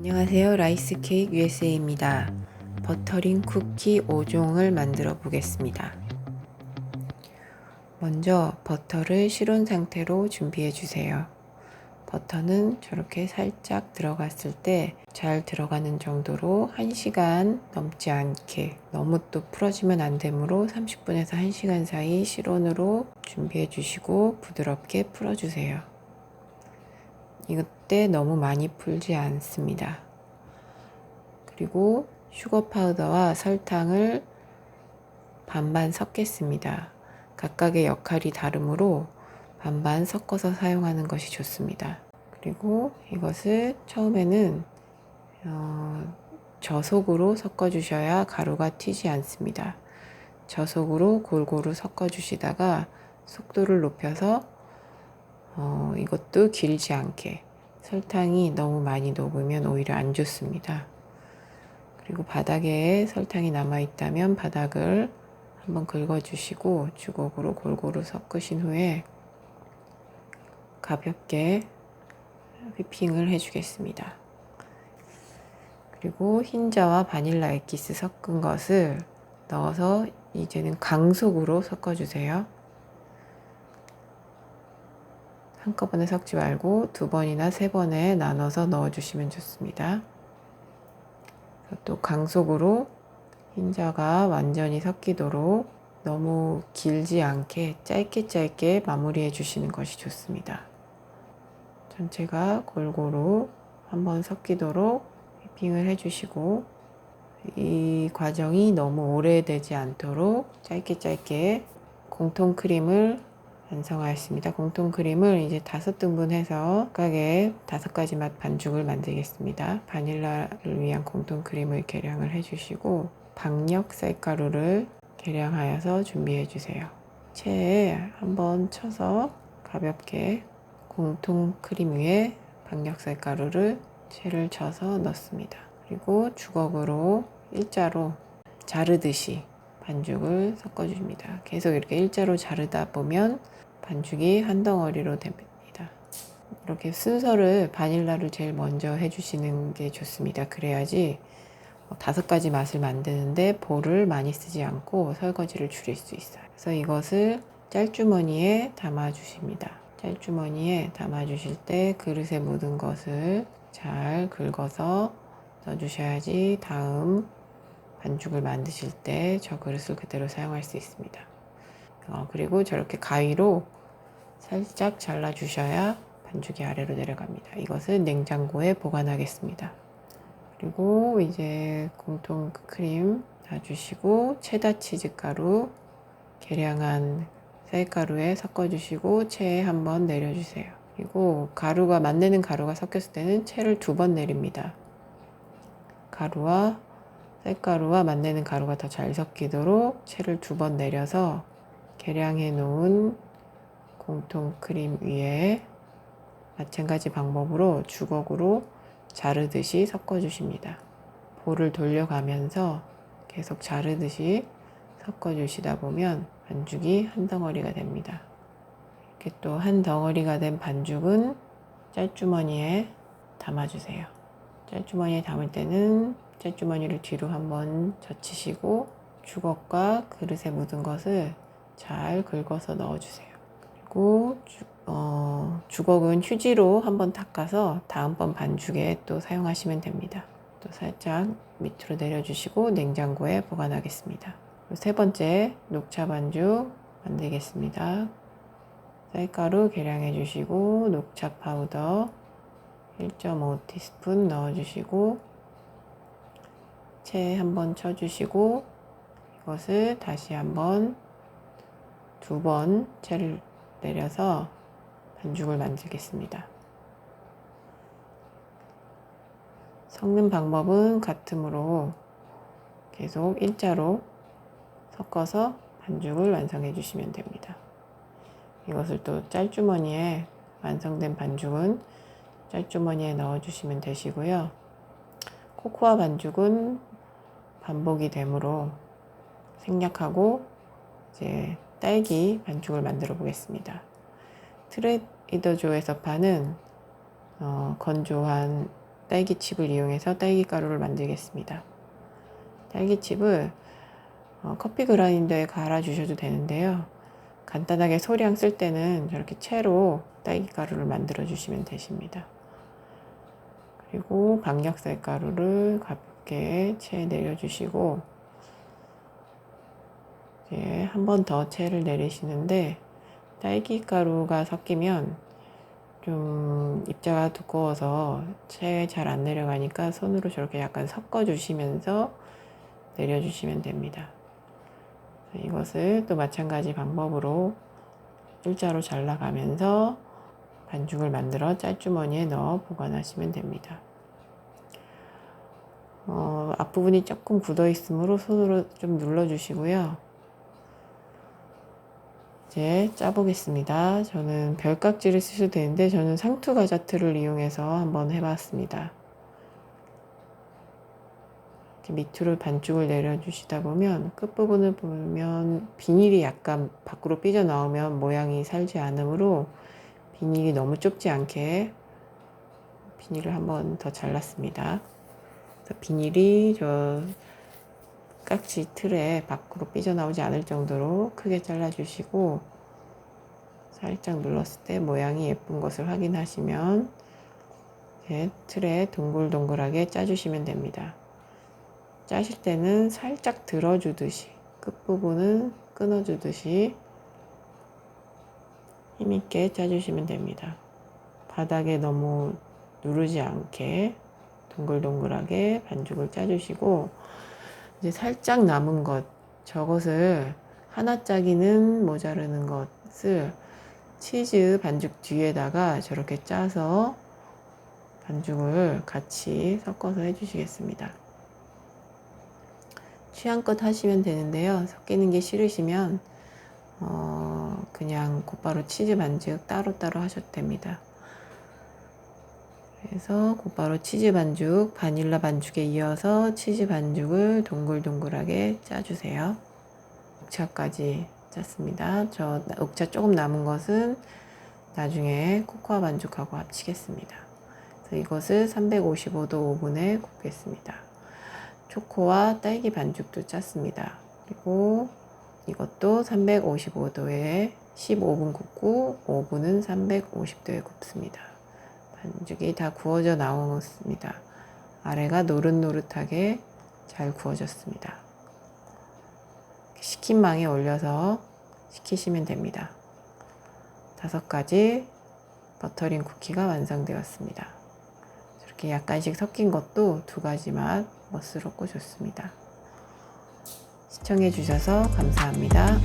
안녕하세요. 라이스 케이크 USA입니다. 버터링 쿠키 5종을 만들어 보겠습니다. 먼저 버터를 실온 상태로 준비해 주세요. 버터는 저렇게 살짝 들어갔을 때 잘 들어가는 정도로 1시간 넘지 않게, 너무 또 풀어지면 안 되므로 30분에서 1시간 사이 실온으로 준비해 주시고 부드럽게 풀어주세요. 이때 너무 많이 풀지 않습니다. 그리고 슈거 파우더와 설탕을 반반 섞겠습니다. 각각의 역할이 다르므로 반반 섞어서 사용하는 것이 좋습니다. 그리고 이것을 처음에는 저속으로 섞어주셔야 가루가 튀지 않습니다. 저속으로 골고루 섞어주시다가 속도를 높여서 이것도 길지 않게, 설탕이 너무 많이 녹으면 오히려 안 좋습니다. 그리고 바닥에 설탕이 남아있다면 바닥을 한번 긁어주시고 주걱으로 골고루 섞으신 후에 가볍게 휘핑을 해주겠습니다. 그리고 흰자와 바닐라 엑기스 섞은 것을 넣어서 이제는 강속으로 섞어주세요. 한꺼번에 섞지 말고 2번이나 3번에 나눠서 넣어주시면 좋습니다. 또 강속으로 흰자가 완전히 섞이도록 너무 길지 않게 짧게 마무리해 주시는 것이 좋습니다. 전체가 골고루 한번 섞이도록 휘핑을 해주시고, 이 과정이 너무 오래되지 않도록 짧게 공통 크림을 완성하였습니다. 공통 크림을 이제 5등분 해서 각각의 5가지 맛 반죽을 만들겠습니다. 바닐라를 위한 공통 크림을 계량을 해주시고 박력 쌀가루를 계량하여서 준비해 주세요. 체에 한번 쳐서 가볍게 공통 크림 위에 박력 쌀가루를 체를 쳐서 넣습니다. 그리고 주걱으로 일자로 자르듯이 반죽을 섞어줍니다. 계속 이렇게 일자로 자르다 보면 반죽이 한 덩어리로 됩니다. 이렇게 순서를 바닐라를 제일 먼저 해주시는 게 좋습니다. 그래야지 5가지 맛을 만드는데 볼을 많이 쓰지 않고 설거지를 줄일 수 있어요. 그래서 이것을 짤주머니에 담아 주십니다. 짤주머니에 담아 주실 때 그릇에 묻은 것을 잘 긁어서 넣어 주셔야지 다음 반죽을 만드실 때 저 그릇을 그대로 사용할 수 있습니다. 그리고 저렇게 가위로 살짝 잘라 주셔야 반죽이 아래로 내려갑니다. 이것을 냉장고에 보관하겠습니다. 그리고 이제 공통 크림 놔주시고 체다 치즈 가루 계량한 쌀가루에 섞어주시고 체에 한번 내려주세요. 그리고 만드는 가루가 섞였을 때는 체를 2번 내립니다. 가루와 쌀가루와 만드는 가루가 더 잘 섞이도록 체를 2번 내려서 계량해 놓은 공통 크림 위에 마찬가지 방법으로 주걱으로 자르듯이 섞어주십니다. 볼을 돌려가면서 계속 자르듯이 섞어주시다 보면 반죽이 한 덩어리가 됩니다. 이렇게 또 한 덩어리가 된 반죽은 짤주머니에 담아주세요. 짤주머니에 담을 때는 짤주머니를 뒤로 한번 젖히시고 주걱과 그릇에 묻은 것을 잘 긁어서 넣어주세요. 그리고 주걱은 휴지로 한번 닦아서 다음번 반죽에 또 사용하시면 됩니다. 또 살짝 밑으로 내려주시고 냉장고에 보관하겠습니다. 3번째 녹차 반죽 만들겠습니다. 쌀가루 계량해 주시고 녹차 파우더 1.5티스푼 넣어주시고 체에 한번 쳐주시고 이것을 다시 한번 2번 체를 내려서 반죽을 만들겠습니다. 섞는 방법은 같으므로 계속 일자로 섞어서 반죽을 완성해 주시면 됩니다. 이것을 또 짤주머니에 완성된 반죽은 짤주머니에 넣어 주시면 되시고요. 코코아 반죽은 반복이 되므로 생략하고 이제 딸기 반죽을 만들어 보겠습니다. 트레이더조에서 파는 건조한 딸기칩을 이용해서 딸기가루를 만들겠습니다. 딸기칩을 커피 그라인더에 갈아 주셔도 되는데요. 간단하게 소량 쓸 때는 저렇게 채로 딸기가루를 만들어 주시면 되십니다. 그리고 강력살 가루를 가볍게 채에 내려주시고 이제 한 번 더 채를 내리시는데, 딸기가루가 섞이면 좀 입자가 두꺼워서 채에 잘 안 내려가니까 손으로 저렇게 약간 섞어 주시면서 내려주시면 됩니다. 이것을 또 마찬가지 방법으로 일자로 잘라가면서 반죽을 만들어 짤주머니에 넣어 보관하시면 됩니다. 앞부분이 조금 굳어 있으므로 손으로 좀 눌러 주시고요. 이제 짜보겠습니다. 저는 별깍지를 쓰셔도 되는데 저는 상투 과자틀을 이용해서 한번 해봤습니다. 이렇게 밑으로 반죽을 내려주시다 보면 끝부분을 보면 비닐이 약간 밖으로 삐져나오면 모양이 살지 않으므로 비닐이 너무 좁지 않게 비닐을 한번 더 잘랐습니다. 비닐이 저 깍지 틀에 밖으로 삐져나오지 않을 정도로 크게 잘라주시고, 살짝 눌렀을 때 모양이 예쁜 것을 확인하시면 틀에 동글동글하게 짜주시면 됩니다. 짜실 때는 살짝 들어주듯이, 끝부분은 끊어주듯이 힘있게 짜주시면 됩니다. 바닥에 너무 누르지 않게 동글동글하게 반죽을 짜주시고, 이제 살짝 남은 것, 저것을 하나 짜기는 모자르는 것을 치즈 반죽 뒤에다가 저렇게 짜서 반죽을 같이 섞어서 해주시겠습니다. 취향껏 하시면 되는데요. 섞이는 게 싫으시면 그냥 곧바로 치즈 반죽 따로따로 하셔도 됩니다. 그래서 곧바로 치즈 반죽, 바닐라 반죽에 이어서 치즈 반죽을 동글동글하게 짜주세요. 녹차까지 짰습니다. 저 녹차 조금 남은 것은 나중에 코코아 반죽하고 합치겠습니다. 그래서 이것을 355도 오븐에 굽겠습니다. 초코와 딸기 반죽도 짰습니다. 그리고 이것도 355도에 15분 굽고 오븐은 350도에 굽습니다. 반죽이 다 구워져 나왔습니다. 아래가 노릇노릇하게 잘 구워졌습니다. 식힌망에 올려서 식히시면 됩니다. 5가지 버터링 쿠키가 완성되었습니다. 저렇게 약간씩 섞인 것도 2가지 맛 멋스럽고 좋습니다. 시청해 주셔서 감사합니다.